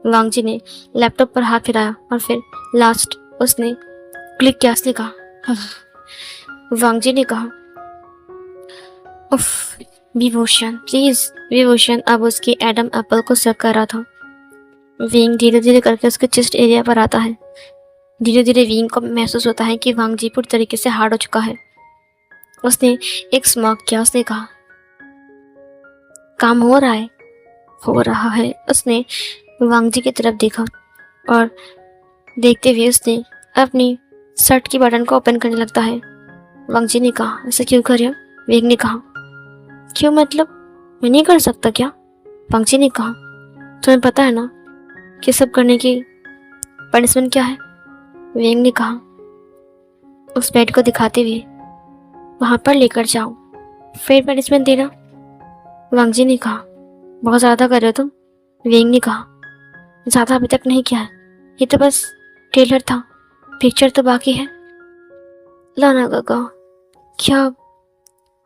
वांग जी ने लैपटॉप पर हाथ फिराया और फिर लास्ट उसने क्लिक किया। उसने कहा, वांग जी ने कहा, उफ, विभूषण प्लीज। विभूषण अब उसकी एडम एप्पल को सक कर रहा था। वेंग धीरे धीरे करके उसके चेस्ट एरिया पर आता है। धीरे धीरे वेंग को महसूस होता है कि वांग जी पूरी तरीके से हार्ड हो चुका है। उसने एक स्मॉक किया। उसने कहा, काम हो रहा है। हो रहा है। उसने वांग जी की तरफ देखा और देखते हुए उसने अपनी शर्ट की बटन को ओपन करने लगता है। वांग जी ने कहा, ऐसा क्यों कर रहे हो। वेंग ने कहा, क्यों मतलब, मैं नहीं कर सकता क्या। वांग जी ने कहा, तुम्हें पता है ना कि सब करने की पनिशमेंट क्या है। वेंग ने कहा, उस बेड को दिखाते हुए, वहां पर लेकर जाओ, फिर पनिशमेंट देना। वांग जी ने कहा, बहुत ज़्यादा कर रहे हो तुम। वेंग ने कहा, ज़्यादा अभी तक नहीं किया है, ये तो बस ट्रेलर था, पिक्चर तो बाकी है। लाना गगा, क्या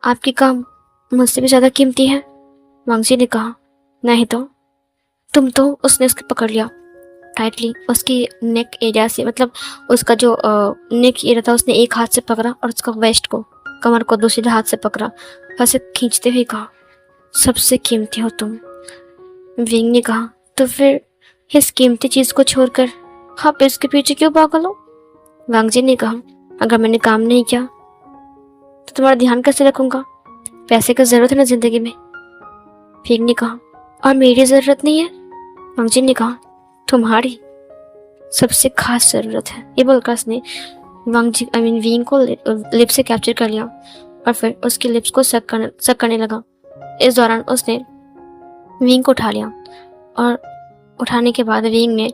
आपकी काम मुझसे भी ज़्यादा कीमती है। वांग जी ने कहा, नहीं तो तुम तो। उसने उसको पकड़ लिया टाइटली उसकी नेक एरिया से, मतलब उसका जो नेक एरिया था उसने एक हाथ से पकड़ा और उसका वेस्ट को, कमर को दूसरे हाथ से पकड़ा, ऐसे खींचते हुए कहा, सबसे कीमती हो तुम। विंग ने कहा, तो फिर इस कीमती चीज को छोड़कर आप इसके पीछे क्यों पागल हो। वांग जी ने कहा, अगर मैंने काम नहीं किया तो तुम्हारा ध्यान कैसे रखूंगा, पैसे की जरूरत है ना जिंदगी में। विंग ने कहा, और मेरी जरूरत नहीं है। वांग जी ने कहा, तुम्हारी सबसे खास जरूरत है। ये बोलकर उसने विंग को लिप से कैप्चर कर लिया और फिर उसके लिप्स को सक करने लगा। इस दौरान उसने विंग को उठा लिया और उठाने के बाद विंग ने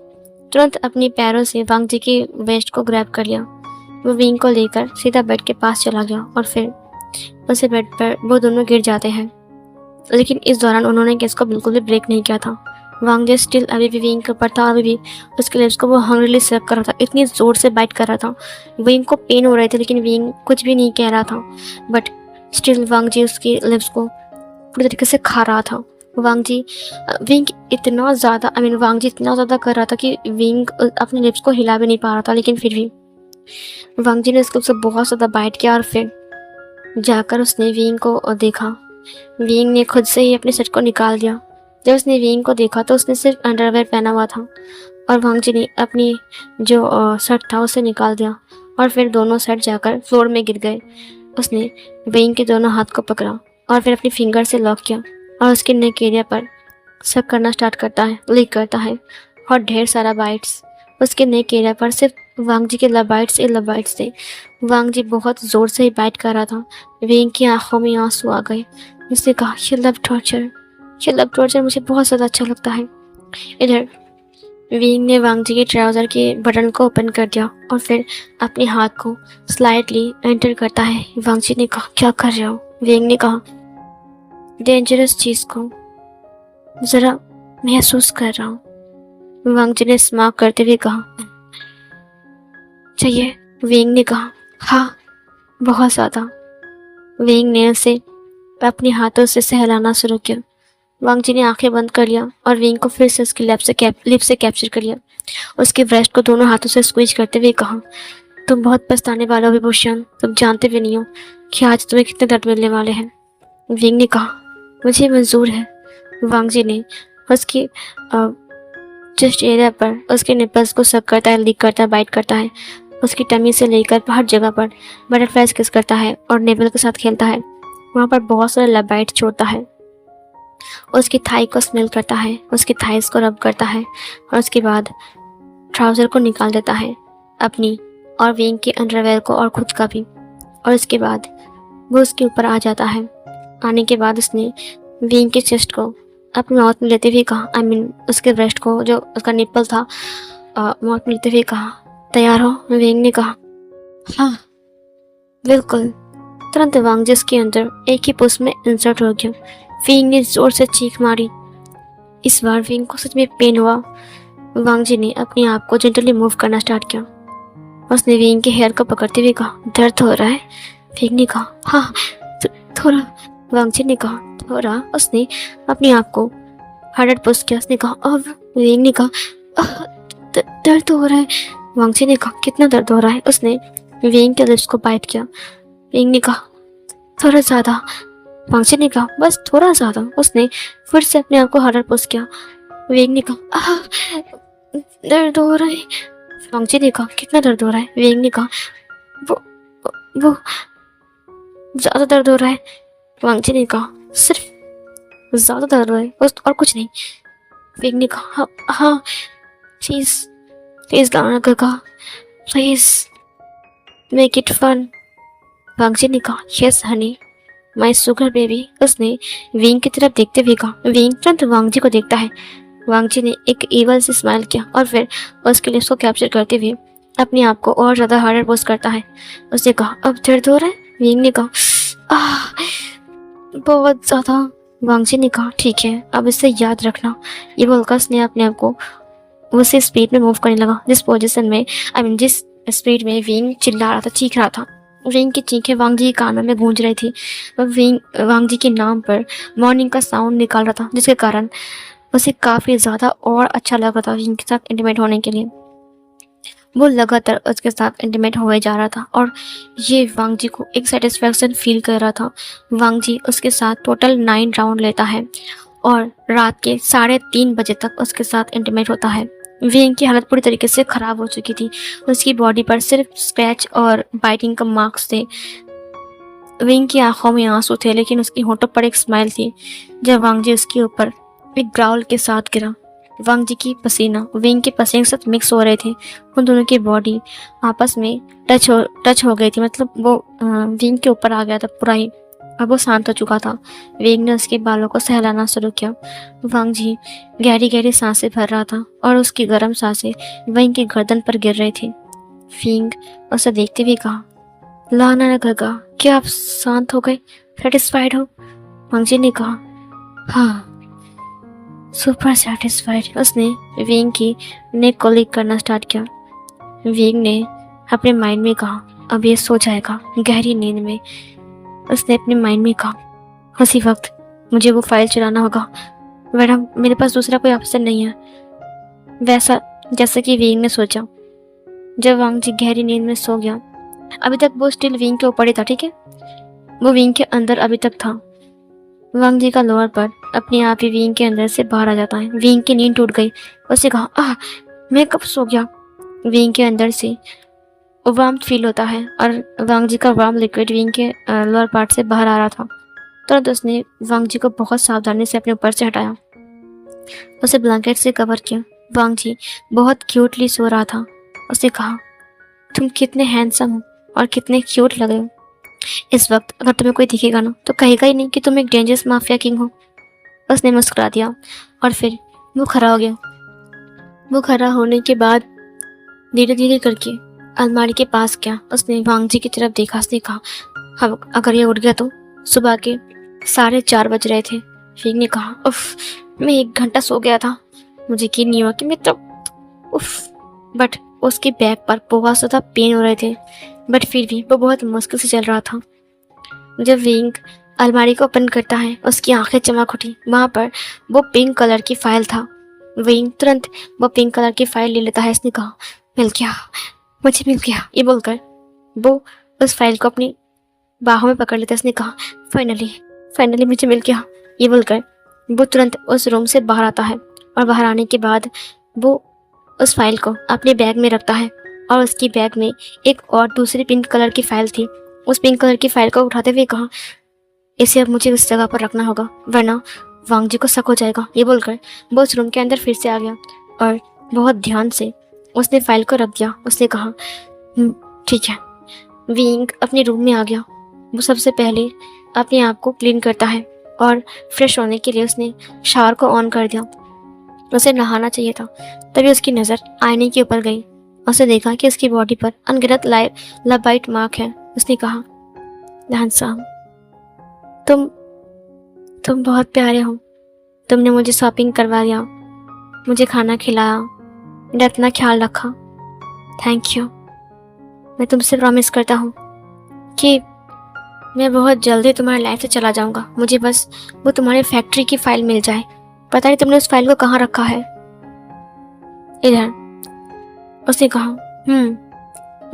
तुरंत अपनी पैरों से वांग जी की वेस्ट को ग्रैब कर लिया। वो विंग को लेकर सीधा बेड के पास चला गया और फिर उसे बेड पर वो दोनों गिर जाते हैं। लेकिन इस दौरान उन्होंने केस को बिल्कुल भी ब्रेक नहीं किया था। वांग जी स्टिल अभी भी विंग के ऊपर था और अभी भी उसके लिप्स को वो हंग्रीली सक कर रहा था, इतनी जोर से बाइट कर रहा था। विंग को पेन हो रहे थे लेकिन विंग कुछ भी नहीं कह रहा था, बट स्टिल वांग जी उसकी लिप्स को पूरी तरीके से खा रहा था। वांग जी इतना ज़्यादा कर रहा था कि विंग अपने लिप्स को हिला भी नहीं पा रहा था, लेकिन फिर भी वांग जी ने उसको उससे बहुत ज़्यादा बाइट किया और फिर जाकर उसने विंग को देखा। विंग ने खुद से ही अपने शर्ट को निकाल दिया। जब उसने विंग को देखा तो उसने सिर्फ अंडरवेयर पहना हुआ था और वांग जी ने अपनी जो शर्ट था उसे निकाल दिया और फिर दोनों शर्ट जाकर फ्लोर में गिर गए। उसने विंग के दोनों हाथ को पकड़ा और फिर अपनी फिंगर से लॉक किया और उसके नेक एरिया पर सक करना स्टार्ट करता है, लिक करता है और ढेर सारा बाइट्स उसके नेक एरिया पर सिर्फ वांग जी के लबाइट्स थे। वांग जी बहुत ज़ोर से ही बाइट कर रहा था। वेंग की आंखों में आंसू आ गए। उसने कहा, ये लव टॉर्चर मुझे बहुत ज़्यादा अच्छा लगता है। इधर वेंग ने वांग जी के ट्राउज़र के बटन को ओपन कर दिया और फिर अपने हाथ को स्लाइटली एंटर करता है। वांग जी ने कहा, क्या कर रहे हो? वेंग ने कहा, डेंजरस चीज़ को ज़रा महसूस कर रहा हूँ। वांग जी ने स्मार्क करते हुए कहा, चाहिए? वेंग ने कहा, हाँ, बहुत ज़्यादा। वेंग ने उसे अपने हाथों से सहलाना शुरू किया। वांग जी ने आंखें बंद कर लिया और वेंग को फिर से उसकी लिप से कैप्चर कर लिया। उसके ब्रेस्ट को दोनों हाथों से स्क्वीज करते हुए कहा, तुम बहुत पछताने वाले हो विभूषण। तुम जानते भी नहीं हो कि आज तुम्हें कितने दर्द मिलने वाले हैं। वेंग ने कहा, मुझे मंजूर है। वांग जी ने उसकी चेस्ट एरिया पर उसके निपल्स को सक करता है, लीक करता है, बाइट करता है। उसकी टमी से लेकर हर जगह पर बटरफ्लाइज किस करता है और नेवल के साथ खेलता है। वहाँ पर बहुत सारे लबाइट छोड़ता है। उसकी थाई को स्मेल करता है, उसकी थाइस को रब करता है और उसके बाद ट्राउज़र को निकाल देता है, अपनी और वेंग के अंडरवेयर को और खुद का भी। और उसके बाद वो उसके ऊपर आ जाता है। आने के बाद उसने वेंग के चेस्ट को अपनी माउथ में लेते हुए कहा, उसके ब्रेस्ट को, जो उसका निप्पल था, माउथ में लेते हुए कहा, तैयार हो? वेंग ने कहा, हाँ, बिल्कुल। तुरंत वांग जिसके अंदर एक ही पुश में इंसर्ट हो गया। वेंग ने जोर से चीख मारी। इस बार वेंग को सच में पेन हुआ। वांग जी ने अपने आप को जेंटली मूव करना स्टार्ट किया। उसने वेंग के हेयर को पकड़ते हुए कहा, दर्द हो रहा है? वेंग ने कहा, हाँ, थोड़ा। वांग जी ने कहा, थोड़ा। उसने अपने आप को हार्ड पुश किया। उसने कहा, अब। वेंग ने कहा, दर्द हो रहा है। वांग जी ने कहा, कितना दर्द हो रहा है? उसने वेंग के लिप्स को बाइट किया। वेंग ने कहा, थोड़ा ज़्यादा। वांग जी ने कहा, बस थोड़ा ज़्यादा। उसने फिर से अपने आप को हार्ड पुश किया। वेंग ने कहा, दर्द हो रहा है। वांग जी ने कहा, कितना दर्द हो रहा है? वेंग ने कहा, वो ज़्यादा दर्द हो रहा है। वांग जी ने कहा, सिर्फ ज़्यादा दर्द हो रहा है, बस, और कुछ नहीं। वेंग ने कहा, हाँ, हाँ, प्लीज़ लाना काका, प्लीज़ मेक इट फन। वांग जी ने कहा, yes Honey, my sugar baby. उसने वेंग की तरफ देखते हुए कहा। वेंग तुरंत वांग जी को देखता है। वांग जी ने एक ईवल से स्माइल किया और फिर उसके लिप्स को कैप्चर करते हुए अपने आप को और ज़्यादा हार्डर पोस्ट करता है। उसने कहा, अब दर्द हो रहा है? वेंग ने कहा, बहुत ज़्यादा। वांग जी ने कहा, ठीक है, अब इसे याद रखना। ये बोलकर उसने अपने आप को उसी स्पीड में मूव करने लगा जिस पोजीशन में, जिस स्पीड में वेंग चिल्ला रहा था, चीख रहा था। वेंग की चीखें वांग जी के कानों में गूंज रही थी। वह वांग जी के नाम पर मॉर्निंग का साउंड निकाल रहा था, जिसके कारण उसे काफ़ी ज़्यादा और अच्छा लग रहा था वेंग के साथ इंटीमेट होने के लिए। वो लगातार उसके साथ इंटीमेट हुए जा रहा था और ये वांग जी को एक सेटिस्फैक्शन फील कर रहा था। वांग जी उसके साथ टोटल 9 राउंड लेता है और रात के 3:30 बजे तक उसके साथ इंटीमेट होता है। वेंग की हालत पूरी तरीके से ख़राब हो चुकी थी। उसकी बॉडी पर सिर्फ स्क्रैच और बाइटिंग का मार्क्स थे। वेंग की आंखों में आंसू थे, लेकिन उसकी होठों पर एक स्माइल थी जब वांग जी उसके ऊपर एक ग्राउल के साथ गिरा। वांग जी की पसीना वेंग के पसीने के साथ मिक्स हो रहे थे। उन दोनों की बॉडी आपस में टच हो गई थी, मतलब वो वेंग के ऊपर आ गया था पूरा ही। अब वो शांत हो चुका था। वेंग ने उसके बालों को सहलाना शुरू किया। वांग जी गहरी गहरी सांसें भर रहा था और उसकी गर्म सांसें वेंग की गर्दन पर गिर रही थी। वेंग उसे देखते हुए कहा, लाना गगा, क्या आप शांत हो गए? सेटिस्फाइड हो? वांग जी ने कहा, हाँ, सुपर सेटिस्फाइड। उसने वेंग की नेक को लिक करना स्टार्ट किया। वेंग ने अपने माइंड में कहा, अब ये सो जाएगा गहरी नींद में। उसने अपने माइंड में कहा, उसी वक्त मुझे वो फाइल चलाना होगा, वरना मेरे पास दूसरा कोई ऑप्शन नहीं है। वैसा जैसा कि वेंग ने सोचा। जब वांग जी गहरी नींद में सो गया, अभी तक वो स्टिल वेंग के ऊपर ही था, ठीक है, वो वेंग के अंदर अभी तक था। वांग जी का लोअर पार्ट अपने आप ही वेंग के अंदर से बाहर आ जाता है। वेंग की नींद टूट गई। उसने कहा, मैं कब सो गया? वेंग के अंदर से वार्म फील होता है और वांग जी का वार्म लिक्विड वेंग के लोअर पार्ट से बाहर आ रहा था। तुरंत उसने वांग जी को बहुत सावधानी से अपने ऊपर से हटाया, उसे ब्लैंकेट से कवर किया। वांग जी बहुत क्यूटली सो रहा था। उसने कहा, तुम कितने हैंडसम हो और कितने क्यूट लग रहे हो। इस वक्त अगर तुम्हें कोई दिखेगा ना तो कहेगा ही नहीं कि तुम एक डेंजरस माफिया किंग हो। उसने मुस्कुरा दिया और फिर वो खड़ा हो गया। वो खड़ा होने के बाद धीरे धीरे करके अलमारी के पास गया। उसने वांग जी की तरफ देखा। उसने कहा, अब अगर ये उठ गया तो। सुबह के 4:30 बज रहे थे। फिर ने कहा, उफ, मैं 1 घंटा सो गया था। मुझे यकीन नहीं हुआ कि मैं तब उफ। बट उसके बैक पर बहुत ज़्यादा पेन हो रहे थे, बट फिर भी वो बहुत मुश्किल से चल रहा था। जब विंग अलमारी को ओपन करता है उसकी आंखें चमक उठी। वहाँ पर वो पिंक कलर की फाइल था। विंग तुरंत वो पिंक कलर की फाइल ले लेता है। इसने कहा, मिल गया, मुझे मिल गया। ये बोलकर वो उस फाइल को अपनी बाहों में पकड़ लेता है। उसने कहा, फाइनली फाइनली मुझे मिल गया। ये बोलकर वो तुरंत उस रूम से बाहर आता है और बाहर आने के बाद वो उस फाइल को अपने बैग में रखता है और उसकी बैग में एक और दूसरी पिंक कलर की फाइल थी। उस पिंक कलर की फाइल को उठाते हुए कहा, इसे अब मुझे उस जगह पर रखना होगा वरना वांग जी को शक हो जाएगा। ये बोलकर वो उस रूम के अंदर फिर से आ गया और बहुत ध्यान से उसने फाइल को रख दिया। उसने कहा, ठीक है। विंग अपने रूम में आ गया। वो सबसे पहले अपने आप को क्लीन करता है और फ्रेश होने के लिए उसने शावर को ऑन कर दिया। उसे नहाना चाहिए था। तभी उसकी नज़र आईने के ऊपर गई। उसे देखा कि उसकी बॉडी पर अनगिनत लबाइट मार्क है। उसने कहा, हैंडसम, तुम बहुत प्यारे हो। तुमने मुझे शॉपिंग करवा दिया, मुझे खाना खिलाया, मेरा इतना ख्याल रखा। Thank you. मैं तुमसे प्रॉमिस करता हूँ कि मैं बहुत जल्दी तुम्हारी लाइफ से चला जाऊंगा। मुझे बस वो तुम्हारी फैक्ट्री की फाइल मिल जाए। पता नहीं तुमने उस फाइल को कहाँ रखा है। इधर। उसने कहा,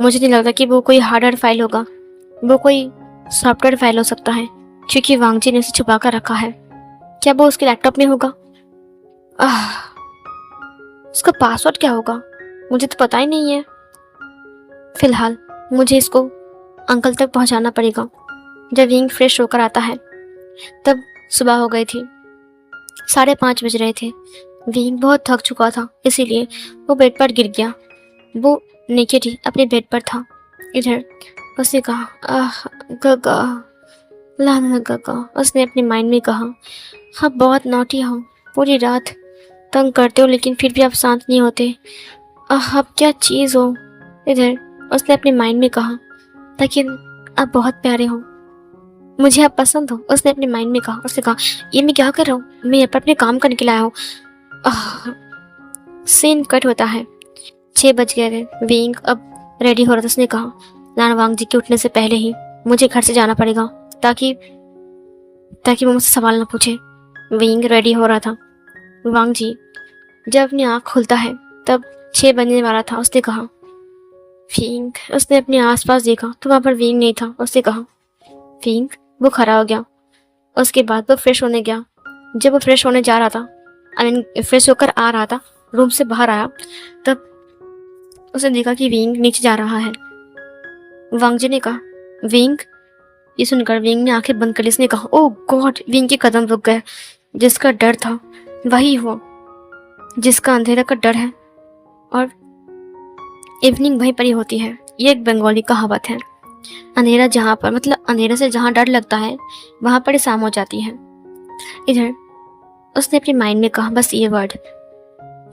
मुझे नहीं लगता कि वो कोई हार्डवेयर फाइल होगा। वो कोई सॉफ्टवेयर फाइल हो सकता है क्योंकि वांग जी ने उसे छुपा कर रखा है। क्या वो उसके लैपटॉप में होगा? उसका पासवर्ड क्या होगा? मुझे तो पता ही नहीं है। फिलहाल मुझे इसको अंकल तक पहुंचाना पड़ेगा। जब विंग फ्रेश होकर आता है तब सुबह हो गई थी। 5:30 बज रहे थे। विंग बहुत थक चुका था, इसीलिए वो बेड पर गिर गया। वो नेकेड ही अपने बेड पर था। इधर उसने कहा, गगा, लाना गगा। उसने अपने माइंड में कहा, आप बहुत नॉटी हो, पूरी रात तंग करते हो लेकिन फिर भी आप शांत नहीं होते। आप क्या चीज़ हो। इधर उसने अपने माइंड में कहा, लेकिन आप बहुत प्यारे हो, मुझे आप पसंद हो। उसने अपने माइंड में कहा। उसने कहा, ये मैं क्या कर रहा हूँ, मैं यहाँ पर अपने काम करने के लिए आया हूँ। सीन कट होता है। 6 बज गए थे। विंग अब रेडी हो रहा था। उसने कहा, नाना वांग जी के उठने से पहले ही मुझे घर से जाना पड़ेगा ताकि वो मुझसे सवाल ना पूछे। विंग रेडी हो रहा था। वांग जी जब अपनी आँख खुलता है तब 6 बजने वाला था। उसने कहा, विंग। उसने अपने आसपास देखा तो वहाँ पर विंग नहीं था। उसने कहा, विंग। वो खड़ा हो गया। उसके बाद वो फ्रेश होने गया। जब वो फ्रेश होने जा रहा था, फ्रेश होकर आ रहा था, रूम से बाहर आया, तब उसने देखा कि विंग नीचे जा रहा है। वांग जी ने कहा, विंग। ये सुनकर विंग ने आंखें बंद कर ली। इसने कहा, ओह गॉड। विंग के कदम रुक गए। जिसका डर था वही हो जिसका अंधेरा का डर है और इवनिंग वहीं पर ही होती है। ये एक बंगाली कहावत है। अंधेरा जहाँ पर, मतलब अंधेरे से जहाँ डर लगता है वहाँ पर शाम हो जाती है। इधर उसने अपने माइंड में कहा बस ये वर्ड।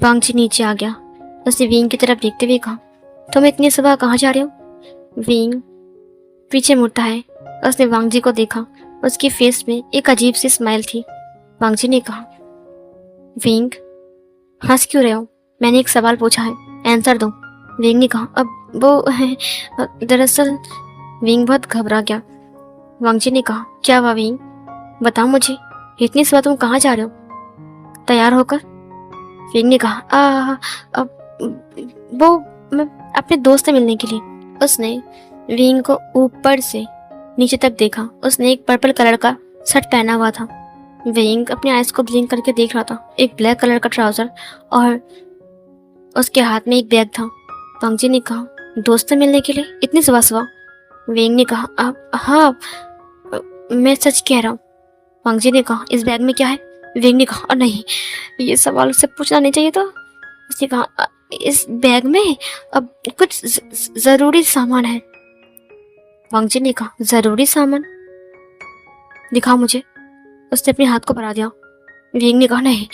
वांग जी नीचे आ गया। उसने विंग की तरफ देखते हुए कहा, तुम इतनी सुबह कहाँ जा रहे हो? विंग पीछे मुड़ता है। उसने वांग जी को देखा। उसकी फेस में एक अजीब सी स्माइल थी। वांग जी ने कहा, विंग हंस क्यों रहे हो? मैंने एक सवाल पूछा है, आंसर दो। विंग ने कहा, अब वो दरअसल। विंग बहुत घबरा गया। वांग जी ने कहा, क्या हुआ विंग, बताओ मुझे, इतनी सुबह तुम कहाँ जा रहे हो? तैयार होकर। विंग ने कहा, वो मैं अपने दोस्त से मिलने के लिए। उसने विंग को ऊपर से नीचे तक देखा। उसने एक पर्पल कलर का शर्ट पहना हुआ था। विंग अपने आइज को ब्लिंक करके देख रहा था। एक ब्लैक कलर का ट्राउजर और उसके हाथ में एक बैग था। वांग जी ने कहा, दोस्त से मिलने के लिए इतनी सुबह सुबह? विंग ने कहा, हाँ, मैं सच कह रहा हूँ। वांग जी ने कहा, इस बैग में क्या है? विंग ने कहा, नहीं, ये सवाल उससे पूछना नहीं चाहिए था। उसने कहा, इस बैग में अब कुछ जरूरी सामान है। वांग जी ने कहा, जरूरी सामान? दिखाओ मुझे। उसने अपने हाथ को बढ़ा दिया। विंग ने कहा, नहीं,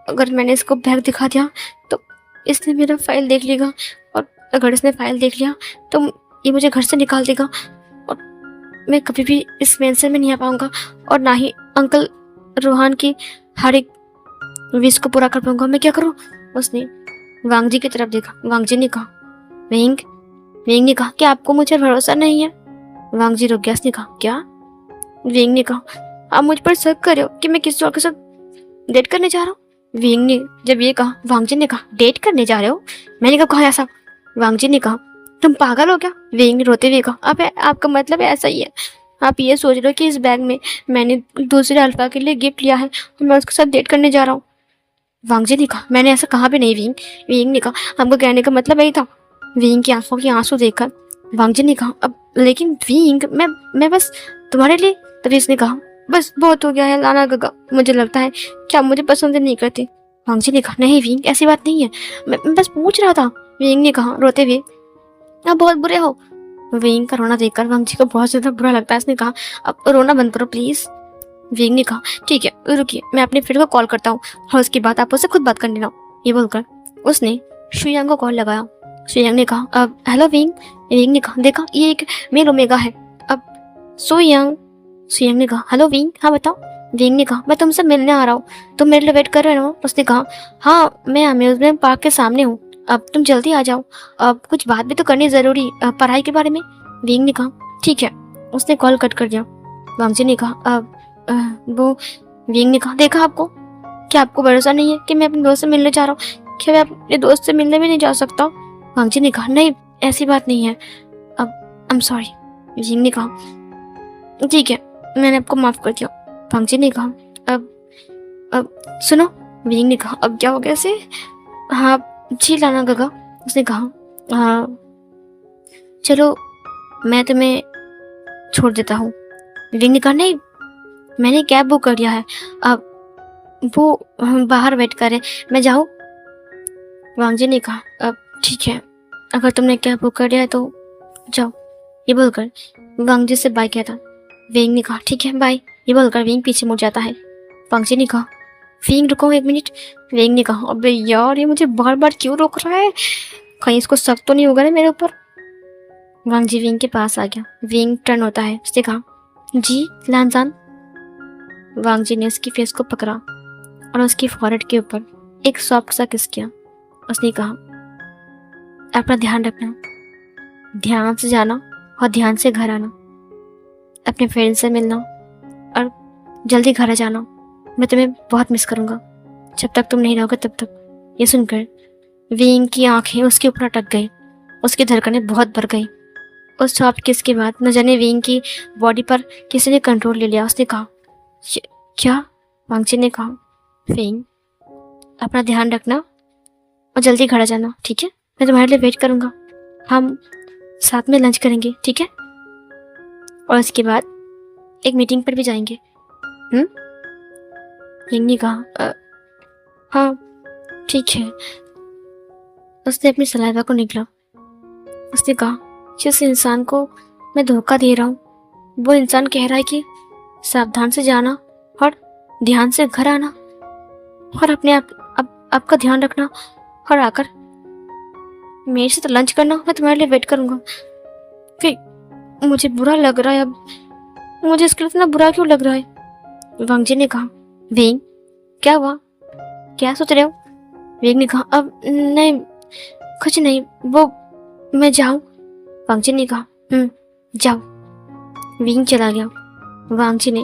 अगर मैंने इसको बैग दिखा दिया तो इसने मेरा फाइल देख लेगा, और अगर इसने फाइल देख लिया तो ये मुझे घर से निकाल देगा, और मैं कभी भी इस मेंशन में नहीं आ पाऊंगा, और ना ही अंकल रोहान की हर एक विश को पूरा कर पाऊंगा। मैं क्या करूं? उसने वांग जी की तरफ देखा। वांग जी ने कहा, विंग। विंग ने कहा, क्या आपको मुझे भरोसा नहीं है? वांग जी रुक गया। उसने कहा, क्या? विंग ने कहा, आप मुझ पर शक कर रहे हो कि मैं किसी और के साथ डेट करने जा रहा हूँ? विंग ने जब ये कहा, वांग जी ने कहा, डेट करने जा रहे हो? मैंने कहा ऐसा? वांग जी ने कहा, तुम पागल हो क्या? विंग ने रोते हुए कहा, अब आपका मतलब ऐसा ही है? आप ये सोच रहे हो कि इस बैग में मैंने दूसरे अल्फा के लिए गिफ्ट लिया है और मैं उसके साथ डेट करने जा रहा हूँ? वांग जी ने कहा, मैंने ऐसा कहा भी नहीं विंग। विंग ने कहा, हमको कहने का मतलब यही था। विंग की आंखों की आंसू देखकर वांग जी ने कहा, अब लेकिन विंग, मैं बस तुम्हारे लिए। तभी उसने कहा, बस बहुत हो गया है लाना गगा, मुझे लगता है कि आप मुझे पसंद नहीं करते। वांग जी ने कहा, नहीं विंग, ऐसी बात नहीं है, मैं बस पूछ रहा था। विंग ने कहा रोते हुए, आप बहुत बुरे हो। विंग का रोना देखकर वांग जी को बहुत ज्यादा बुरा लगता है। उसने कहा, अब रोना बंद करो प्लीज। विंग ने कहा, ठीक है रुकिए, मैं अपने फ्रेंड को कॉल करता हूँ और उसके बाद आप उससे खुद बात कर लेना। ये बोलकर उसने शुयांग को कॉल लगाया। शुयांग ने कहा, अब हेलो विंग। विंग ने कहा, देखा ये एक मेल ओमेगा है। अब शुयांग। शुयांग ने कहा, हेलो विंग, हाँ बताओ। विंग ने कहा, मैं तुमसे मिलने आ रहा हूँ, तुम मेरे लिए वेट कर रहे हो? उसने कहा, हाँ मैं अम्यूजमेंट पार्क के सामने हूँ, अब तुम जल्दी आ जाओ, अब कुछ बात भी तो करनी जरूरी, पढ़ाई के बारे में। विंग ने कहा, ठीक है। उसने कॉल कट कर दिया। वांग जी ने कहा, अब वो। विंग ने कहा, देखा आपको, क्या आपको भरोसा नहीं है कि मैं अपने दोस्त से मिलने जा रहा हूँ? क्या मैं अपने दोस्त से मिलने भी नहीं जा सकता? वांग जी ने कहा, नहीं ऐसी बात नहीं है, अब आई एम सॉरी। विंग ने कहा, ठीक है, मैंने आपको माफ कर दिया। वांग जी ने कहा, अब सुनो। विंग ने कहा, अब क्या हो गया इसे? हाँ जी लाना गगा। उसने कहा, हाँ चलो मैं तुम्हें छोड़ देता हूँ। विंग ने कहा, नहीं मैंने कैब बुक कर दिया है, अब वो बाहर वेट करे, मैं जाऊँ? वांग जी ने कहा, अब ठीक है, अगर तुमने कैब बुक कर दिया है तो जाओ। ये बोलकर वांग जी से बाय कहता। विंग ने कहा, ठीक है बाय। ये बोलकर विंग पीछे मुड़ जाता है। वांग जी ने कहा, विंग रुको एक मिनट। विंग ने कहा, अबे यार ये मुझे बार बार क्यों रोक रहा है, कहीं इसको शक तो नहीं होगा ना मेरे ऊपर? वांग जी विंग के पास आ गया। विंग टर्न होता है। उसने कहा, जी लानजान। वांग जी ने उसकी फेस को पकड़ा और उसकी फॉरहेड के ऊपर एक सॉफ्ट सा किस किया। उसने कहा, अपना ध्यान रखना, ध्यान से जाना और ध्यान से घर आना, अपने फ्रेंड से मिलना और जल्दी घर आ जाना, मैं तुम्हें बहुत मिस करूंगा, जब तक तुम नहीं रहोगे तब तक। ये सुनकर विंग की आंखें उसके ऊपर अटक गई, उसकी धड़कनें बहुत बढ़ गई। उस सॉफ्ट किस के बाद न जाने विंग की बॉडी पर किसी ने कंट्रोल ले लिया। उसने कहा, क्या? वांग जी ने कहा, विंग अपना ध्यान रखना और जल्दी घर आ जाना, ठीक है? मैं तुम्हारे लिए वेट करूंगा, हम साथ में लंच करेंगे, ठीक है? और उसके बाद एक मीटिंग पर भी जाएंगे। विंग ने कहा, हाँ ठीक है। उसने अपनी सलाइवा को निकला। उसने कहा, जिस इंसान को मैं धोखा दे रहा हूँ वो इंसान कह रहा है कि सावधान से जाना और ध्यान से घर आना और अपने आपका ध्यान रखना और आकर मेरे से तो लंच करना, मैं तुम्हारे लिए वेट करूंगा। कि मुझे बुरा लग रहा है, अब मुझे इसके लिए इतना बुरा क्यों लग रहा है? वांग जी ने कहा, विंग क्या हुआ, क्या सोच रहे हो? विंग ने कहा, अब नहीं कुछ नहीं, वो मैं जाऊं? वांग जी ने कहा, जाओ। विंग चला गया। वांग जी ने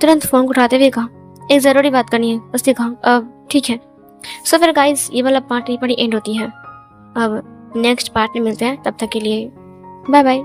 तुरंत फोन उठाते हुए कहा, एक जरूरी बात करनी है। उसने कहा, अब ठीक है। सो फिर गाइस ये वाला पार्ट यहीं पर एंड होती है। अब नेक्स्ट पार्ट में मिलते हैं, तब तक के लिए बाय बाय।